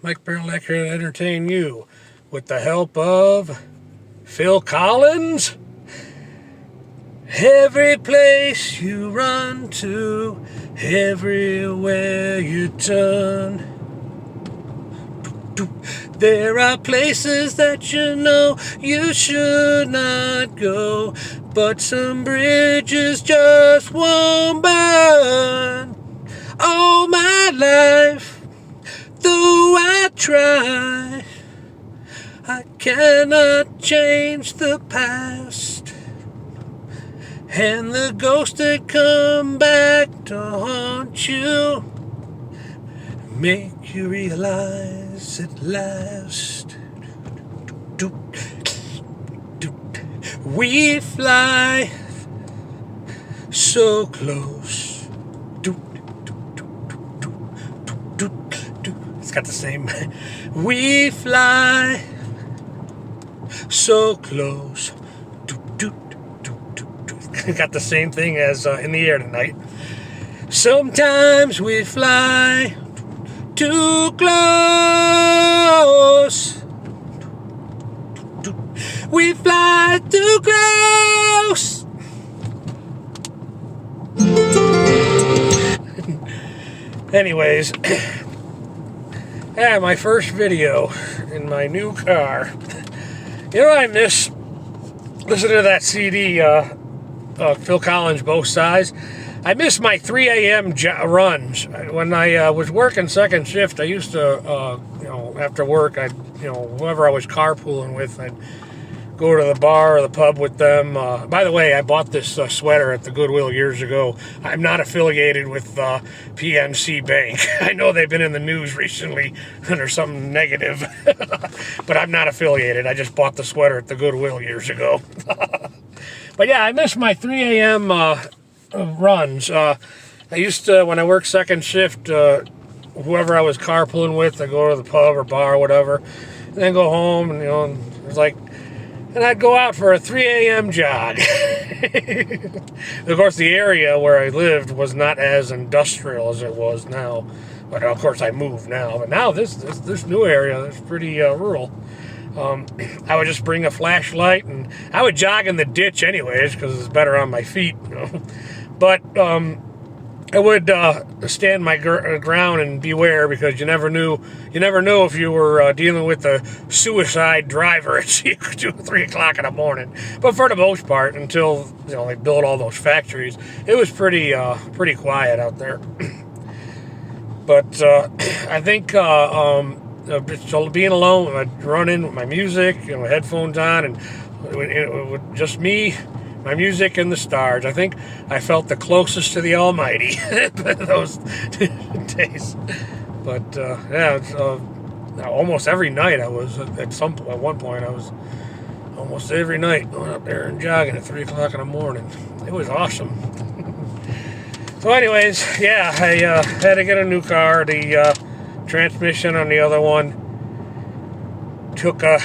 Mike Barrelek here to entertain you with the help of Phil Collins. Every place you run to, everywhere you turn, there are places that you know you should not go, but some bridges just won't burn. All my life, though I try, I cannot change the past. And the ghosts that come back to haunt you make you realize at last. We fly so close. It's got the same. We fly so close. Got the same thing as in the air tonight. Sometimes we fly too close. We fly too close. Anyways, yeah, my first video in my new car. You know what I miss? Listen to that CD, Phil Collins, Both Sides. I miss my 3 a.m. runs. When I was working second shift, I used to, after work, whoever I was carpooling with, I'd go to the bar or the pub with them. By the way, I bought this sweater at the Goodwill years ago. I'm not affiliated with PNC Bank. I know they've been in the news recently under something negative, but I'm not affiliated. I just bought the sweater at the Goodwill years ago. But yeah, I miss my 3 a.m. Runs. I used to, when I worked second shift, whoever I was carpooling with, I'd go to the pub or bar or whatever, and then go home, and it was like, and I'd go out for a 3 a.m. jog. Of course, the area where I lived was not as industrial as it was now, but of course I moved now. But now this new area is pretty rural. I would just bring a flashlight, and I would jog in the ditch anyways because it's better on my feet, But I would stand my ground and beware, because you never know if you were dealing with a suicide driver at 2 or 3 o'clock in the morning. But for the most part, until they built all those factories, it was pretty quiet out there. But I think so being alone, I'd run in with my music, headphones on, and it was just me, my music, and the stars. I think I felt the closest to the Almighty those days. But yeah, it's, almost every night I was at one point I was almost every night going up there and jogging at 3 o'clock in the morning. It was awesome. So anyways, yeah, I had to get a new car. The transmission on the other one took a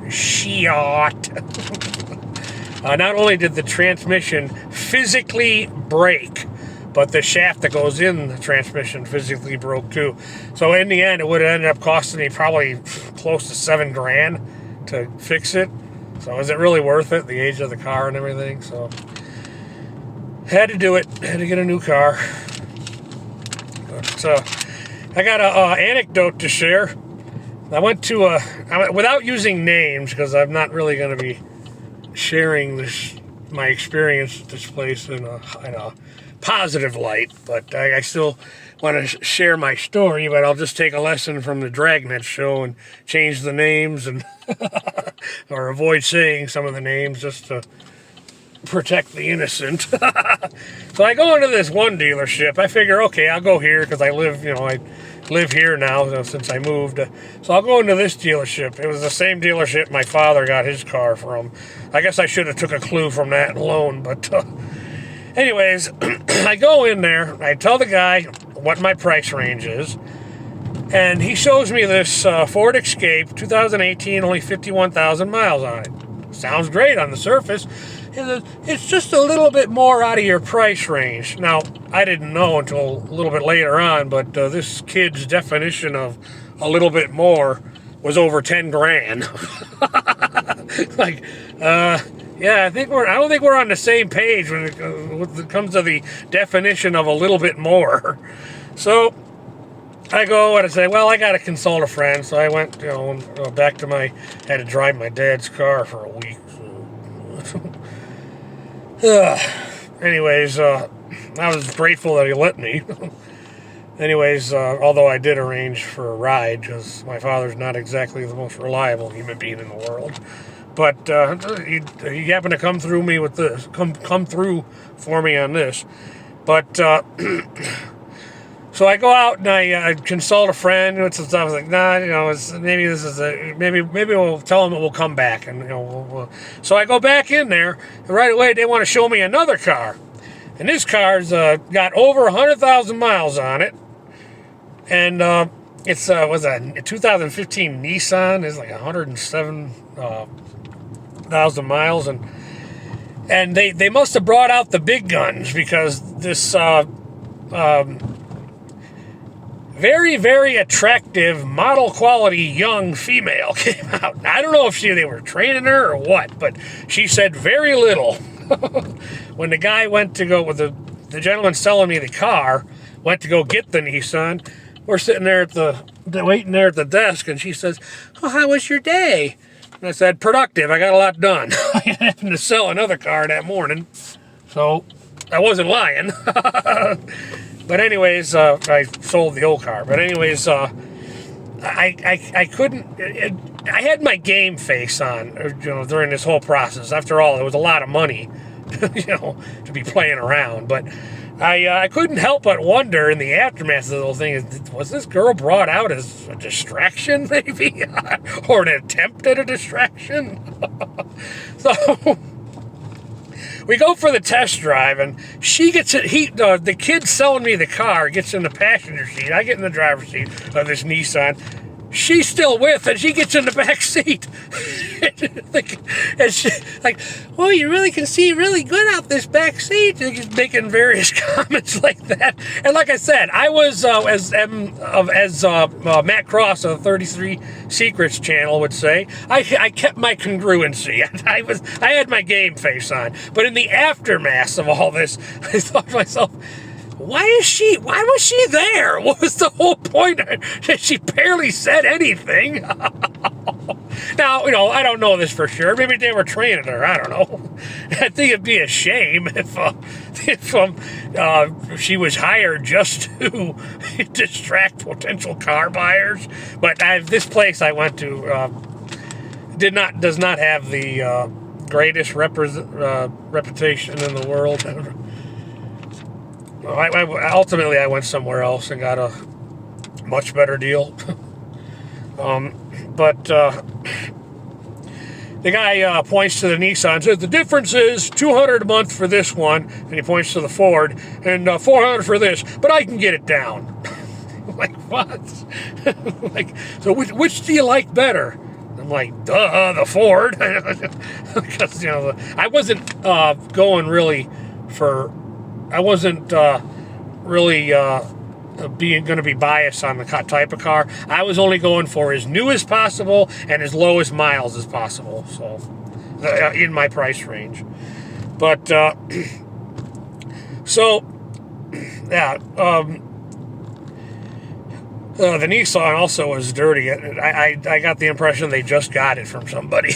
shot. Not only did the transmission physically break, but the shaft that goes in the transmission physically broke too. So in the end, it would have ended up costing me probably close to $7,000 to fix it. So is it really worth it, the age of the car and everything? So had to do it. Had to get a new car. But I got an anecdote to share. I went to without using names, because I'm not really going to be sharing my experience at this place in a positive light, but I still want to share my story. But I'll just take a lesson from the Dragnet show and change the names and or avoid saying some of the names just to protect the innocent. So I go into this one dealership. I figure, okay, I'll go here because I live here now since I moved. So I'll go into this dealership. It was the same dealership my father got his car from. I guess I should have took a clue from that alone. But anyways, I go in there. I tell the guy what my price range is. And he shows me this Ford Escape 2018, only 51,000 miles on it. Sounds great on the surface. It's just a little bit more out of your price range. Now, I didn't know until a little bit later on, but this kid's definition of a little bit more was over 10 grand. Like, yeah, I don't think we're on the same page when it comes to the definition of a little bit more. So I go and I say, well, I got to consult a friend. So I went, back to had to drive my dad's car for a week. So. Anyways, I was grateful that he let me. Anyways, although I did arrange for a ride, because my father's not exactly the most reliable human being in the world. But he happened to come through for me on this. But so I go out and I consult a friend and some stuff. I was like, nah, maybe we'll tell him that we'll come back, and so I go back in there, and right away they want to show me another car, and this car's got over 100,000 miles on it, and it's was a 2015 Nissan. It's like 107,000 miles, and they must have brought out the big guns, because this very, very attractive, model quality young female came out. I don't know if they were training her or what, but she said very little. When the guy went to go with the gentleman selling me the car, went to go get the Nissan, we're sitting there waiting there at the desk, and she says, "Oh, how was your day?" And I said, "Productive. I got a lot done." I happened to sell another car that morning, so I wasn't lying. But anyways, I sold the old car. But anyways, I couldn't. I had my game face on, during this whole process. After all, it was a lot of money, to be playing around. But I couldn't help but wonder in the aftermath of the whole thing: was this girl brought out as a distraction, maybe, or an attempt at a distraction? So. We go for the test drive, and she gets it. The kid selling me the car gets in the passenger seat. I get in the driver's seat of this Nissan. She's still with, and she gets in the back seat. And she's like, "Well, you really can see really good out this back seat." And just making various comments like that. And like I said, I was as Matt Cross of the 33 Secrets channel would say, I kept my congruency. I had my game face on. But in the aftermath of all this, I thought to myself, why was she there? What was the whole point? She barely said anything. Now, I don't know this for sure. Maybe they were training her. I don't know. I think it'd be a shame if she was hired just to distract potential car buyers. But this place I went to does not have the greatest reputation in the world. Ultimately, I went somewhere else and got a much better deal. But the guy points to the Nissan and says, "The difference is $200 a month for this one," and he points to the Ford, "and $400 for this, but I can get it down." I'm like, what? Like, so which do you like better? I'm like, duh, the Ford. Because, I wasn't going really for... I wasn't really going to be biased on the type of car. I was only going for as new as possible and as low as miles as possible. So, in my price range. But so, yeah. The Nissan also was dirty. I got the impression they just got it from somebody.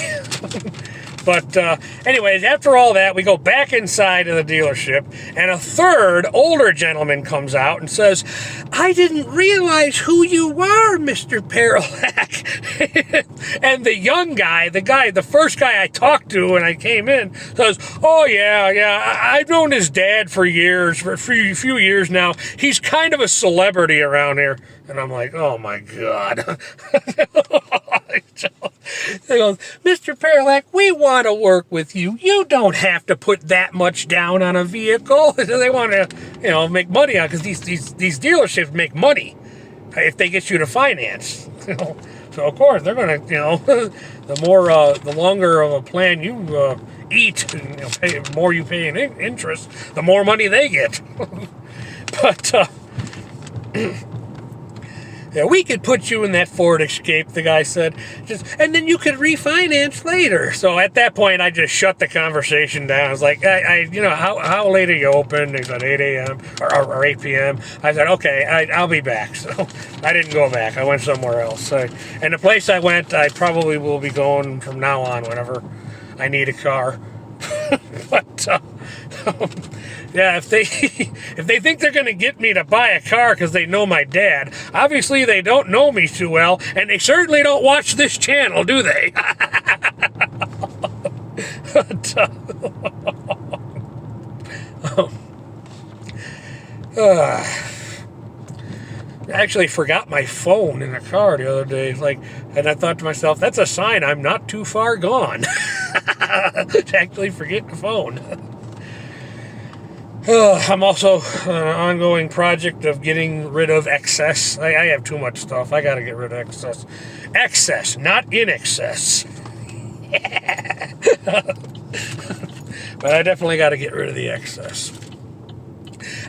But anyways, after all that, we go back inside of the dealership, and a third older gentleman comes out and says, "I didn't realize who you were, Mr. Paralak." And the young guy, the first guy I talked to when I came in, says, "Oh, yeah, I've known his dad for years, for a few years now. He's kind of a celebrity around here." And I'm like, oh, my God. He goes, "Mr. Paralak, we want to work with you. You don't have to put that much down on a vehicle." They want to, make money on, because these dealerships make money if they get you to finance. So of course they're going to, the longer of a plan you eat, and the more you pay in interest, the more money they get. But Yeah, we could put you in that Ford Escape, the guy said, and then you could refinance later. So at that point, I just shut the conversation down. I was like, how late are you open? He said 8 a.m. or 8 p.m. I said, okay, I'll be back. So I didn't go back. I went somewhere else. And the place I went, I probably will be going from now on whenever I need a car. But yeah, if they think they're going to get me to buy a car because they know my dad, obviously they don't know me too well, and they certainly don't watch this channel, do they? But, I actually forgot my phone in the car the other day, and I thought to myself, that's a sign I'm not too far gone. To actually forget the phone. I'm also on an ongoing project of getting rid of excess. I have too much stuff. I got to get rid of excess. Excess, not in excess. But I definitely got to get rid of the excess.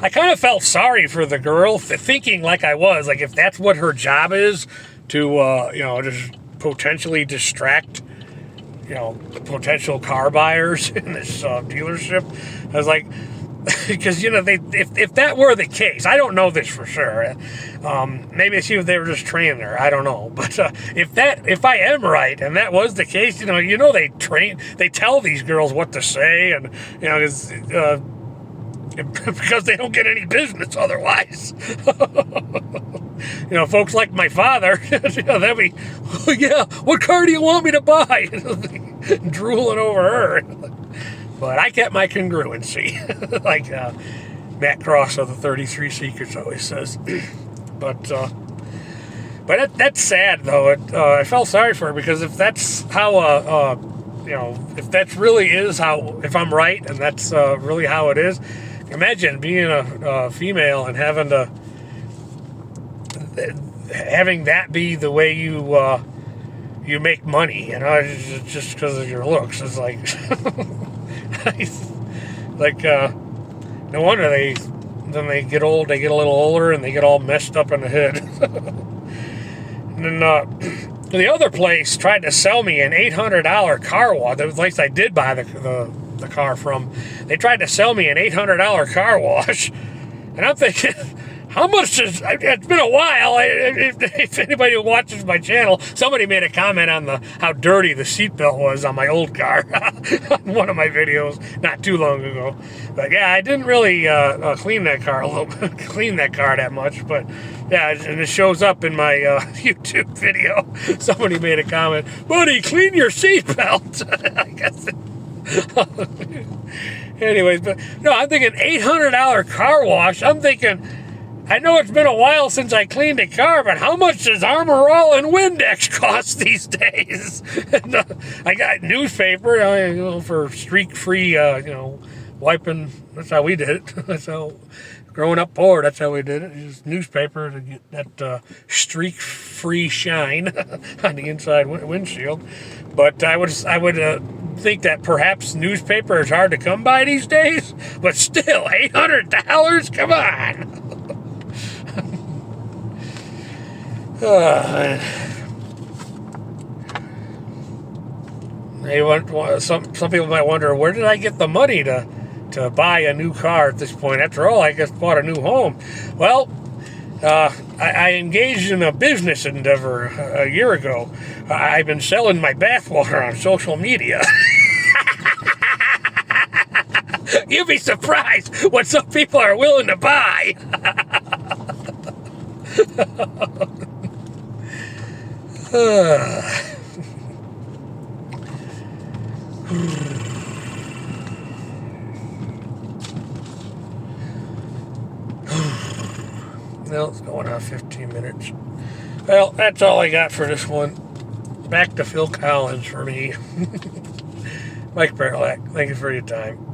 I kind of felt sorry for the girl, thinking like I was, like if that's what her job is, to, just potentially distract, potential car buyers in this dealership. I was like, because, if that were the case, I don't know this for sure. Maybe they were just training her. I don't know. But if I am right and that was the case, they tell these girls what to say, and, because they don't get any business otherwise. Folks like my father, they'll be, oh, yeah, what car do you want me to buy? Drooling over her. But I kept my congruency, like Matt Cross of the 33 Secrets always says. But that's sad, though. I felt sorry for her, because if that's how, if that really is how, if I'm right and that's really how it is, imagine being a female and having that be the way you make money, just because of your looks. It's like, no wonder they get old. They get a little older and they get all messed up in the head. And then the other place tried to sell me an $800 car wash. The place I did buy the car from, they tried to sell me an $800 car wash, and I'm thinking, how much is? It's been a while. If anybody who watches my channel, somebody made a comment on how dirty the seatbelt was on my old car on one of my videos not too long ago. But yeah, I didn't really clean that car that much. But yeah, and it shows up in my YouTube video. Somebody made a comment, buddy, clean your seatbelt. I guess. Anyways, but no, I'm thinking $800 car wash. I'm thinking, I know it's been a while since I cleaned a car, but how much does Armor All and Windex cost these days? And, I got newspaper, for streak-free, wiping. That's how we did it. That's how, growing up poor, that's how we did it. Just newspaper to get that streak-free shine on the inside windshield. But I would think that perhaps newspaper is hard to come by these days, but still, $800? Come on. Some people might wonder, where did I get the money to buy a new car at this point? After all, I just bought a new home. Well, I engaged in a business endeavor a year ago. I've been selling my bathwater on social media. You'd be surprised what some people are willing to buy. Well, it's going on 15 minutes. Well, that's all I got for this one. Back to Phil Collins for me. Mike Barrelak, thank you for your time.